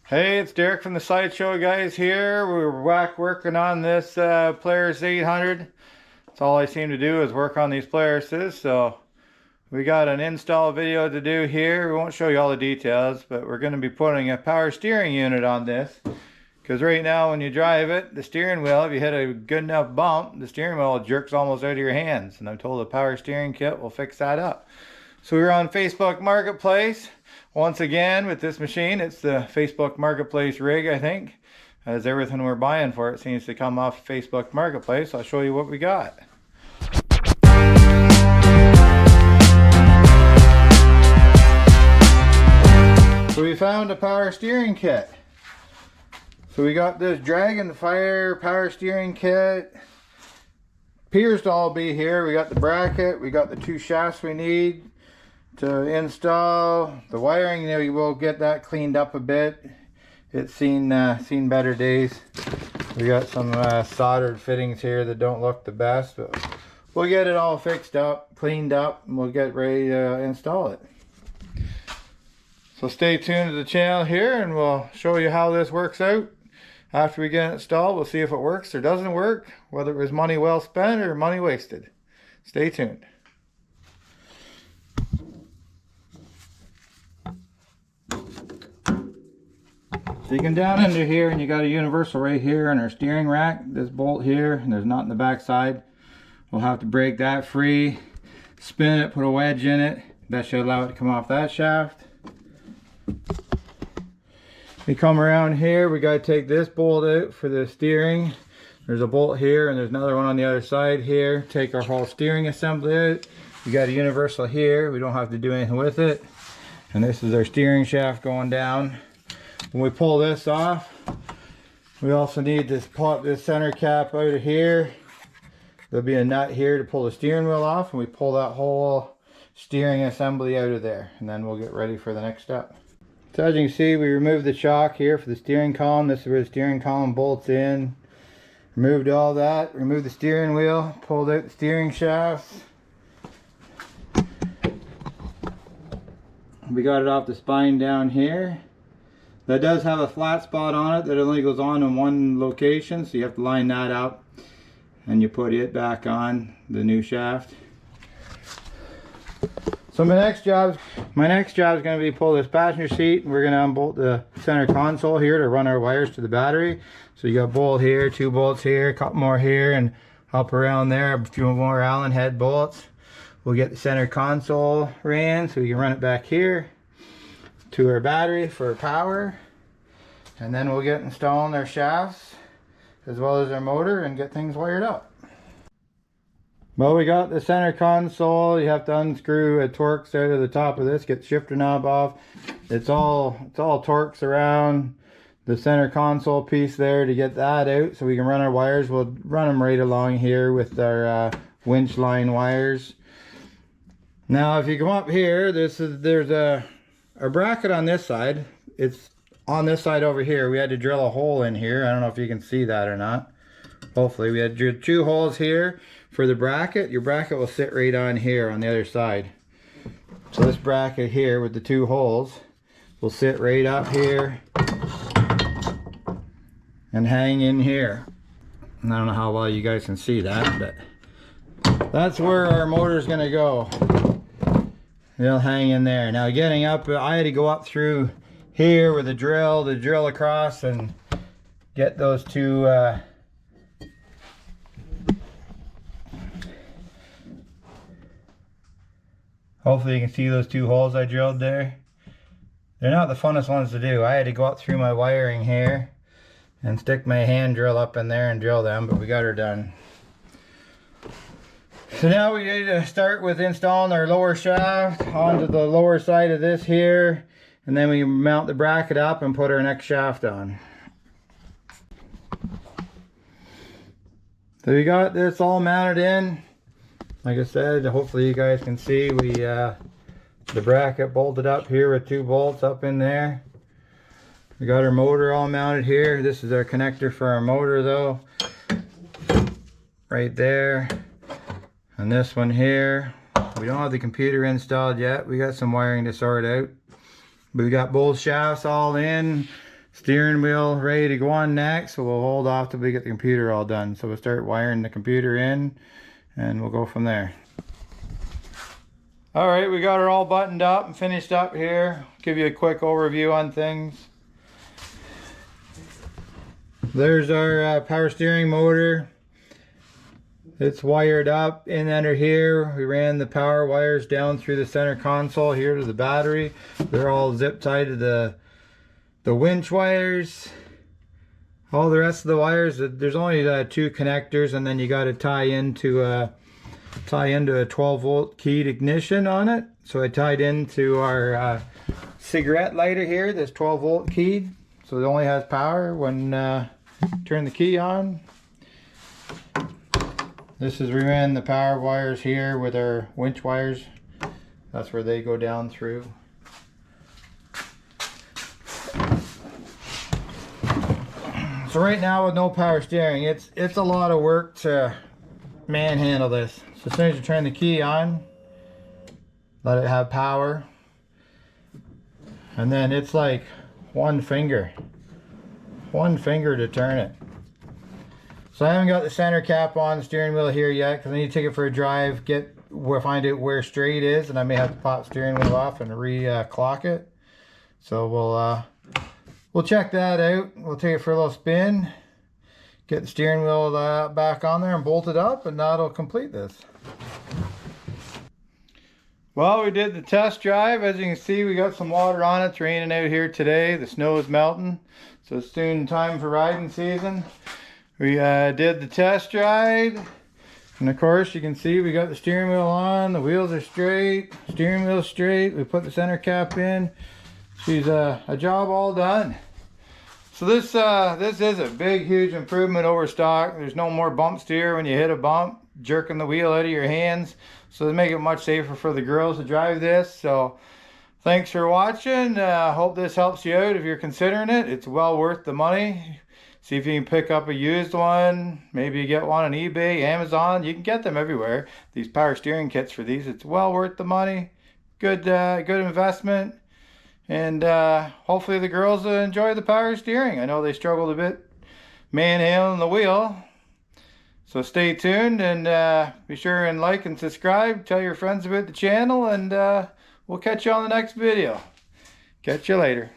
Hey, it's Derek from the Sideshow guys here. We're back working on this Polaris 800. That's all I seem to do is work on these Polarises. So we got an install video to do here. We won't show you all the details, but we're going to be putting a power steering unit on this. Because right now when you drive it, the steering wheel, if you hit a good enough bump, the steering wheel jerks almost out of your hands. And I'm told the power steering kit will fix that up. So we're on Facebook Marketplace. Once again, with this machine, it's the Facebook Marketplace rig, I think. As everything we're buying for it seems to come off Facebook Marketplace. I'll show you what we got. So we found a power steering kit. So we got this Dragon Fire power steering kit. Appears to all be here. We got the bracket, we got the two shafts we need to install. The wiring, we will get that cleaned up a bit. It's seen better days. We got some soldered fittings here that don't look the best, but we'll get it all fixed up, cleaned up, and we'll get ready to install it. So stay tuned to the channel here and we'll show you how this works out. After we get it installed, we'll see if it works or doesn't work, whether it was money well spent or money wasted. Stay tuned. So you come down into here and you got a universal right here in our steering rack. This bolt here, and there's not in the back side. We'll have to break that free, spin it, put a wedge in it. That should allow it to come off that shaft. We come around here, we got to take this bolt out for the steering. There's a bolt here and there's another one on the other side here. Take our whole steering assembly out. We got a universal here, we don't have to do anything with it. And this is our steering shaft going down. When we pull this off, we also need to pull this center cap out of here. There'll be a nut here to pull the steering wheel off, and we pull that whole steering assembly out of there, and then we'll get ready for the next step. So as you can see, we removed the shock here for the steering column. This is where the steering column bolts in. Removed all that, removed the steering wheel, pulled out the steering shafts. We got it off the spine down here. That does have a flat spot on it that only goes on in one location, so you have to line that up and you put it back on the new shaft. So my next job is going to be pull this passenger seat, and we're going to unbolt the center console here to run our wires to the battery. So you got a bolt here, 2 bolts here, a couple more here, and up around there a few more Allen head bolts. We'll get the center console ran so we can run it back here to our battery for power, and then we'll get installing our shafts as well as our motor and get things wired up. Well, we got the center console. You have to unscrew a Torx out of the top of this, get the shifter knob off. It's all Torx around the center console piece there to get that out so we can run our wires. We'll run them right along here with our winch line wires. Now if you come up here, there's a bracket on this side. It's on this side over here. We had to drill a hole in here. I don't know if you can see that or not. Hopefully. We had to drill 2 holes here for the bracket. Your bracket will sit right on here on the other side. So this bracket here with the 2 holes will sit right up here and hang in here. And I don't know how well you guys can see that, but that's where our motor is going to go. They'll hang in there. Now getting up, I had to go up through here with a drill to drill across and get those 2 hopefully you can see those 2 holes I drilled there. They're not the funnest ones to do. I had to go up through my wiring here and stick my hand drill up in there and drill them, but we got her done. So now we need to start with installing our lower shaft onto the lower side of this here, and then we mount the bracket up and put our next shaft on. So we got this all mounted in. Like I said, hopefully you guys can see the bracket bolted up here with 2 bolts up in there. We got our motor all mounted here. This is our connector for our motor though, right there. And this one here, we don't have the computer installed yet. We got some wiring to sort out. But we got both shafts all in, steering wheel ready to go on next, so we'll hold off till we get the computer all done. So we'll start wiring the computer in and we'll go from there. All right, we got her all buttoned up and finished up here. Give you a quick overview on things. There's our power steering motor. It's wired up in under here. We ran the power wires down through the center console here to the battery. They're all zip tied to the winch wires. All the rest of the wires, there's only 2 connectors, and then you got to tie into a 12-volt keyed ignition on it. So I tied into our cigarette lighter here, this 12-volt keyed, so it only has power when turn the key on. This is, we ran the power wires here with our winch wires. That's where they go down through. So right now with no power steering, it's a lot of work to manhandle this. So as soon as you turn the key on, let it have power, and then it's like one finger to turn it. So I haven't got the center cap on the steering wheel here yet because I need to take it for a drive, find out where straight is, and I may have to pop the steering wheel off and clock it. So we'll check that out. We'll take it for a little spin, get the steering wheel back on there and bolt it up, and that'll complete this. Well, we did the test drive. As you can see, we got some water on it. It's raining out here today. The snow is melting, so it's soon time for riding season. We did the test drive, and of course you can see we got the steering wheel on, the wheels are straight, steering wheel straight, we put the center cap in. She's a job all done. So this is a big, huge improvement over stock. There's no more bump steer when you hit a bump, jerking the wheel out of your hands. So they make it much safer for the girls to drive this. So thanks for watching. Hope this helps you out if you're considering it. It's well worth the money. See if you can pick up a used one. Maybe you get one on eBay, Amazon. You can get them everywhere. These power steering kits for these, it's well worth the money. Good investment. And hopefully the girls enjoy the power steering. I know they struggled a bit manhandling the wheel. So stay tuned, and be sure and like and subscribe. Tell your friends about the channel, and we'll catch you on the next video. Catch you later.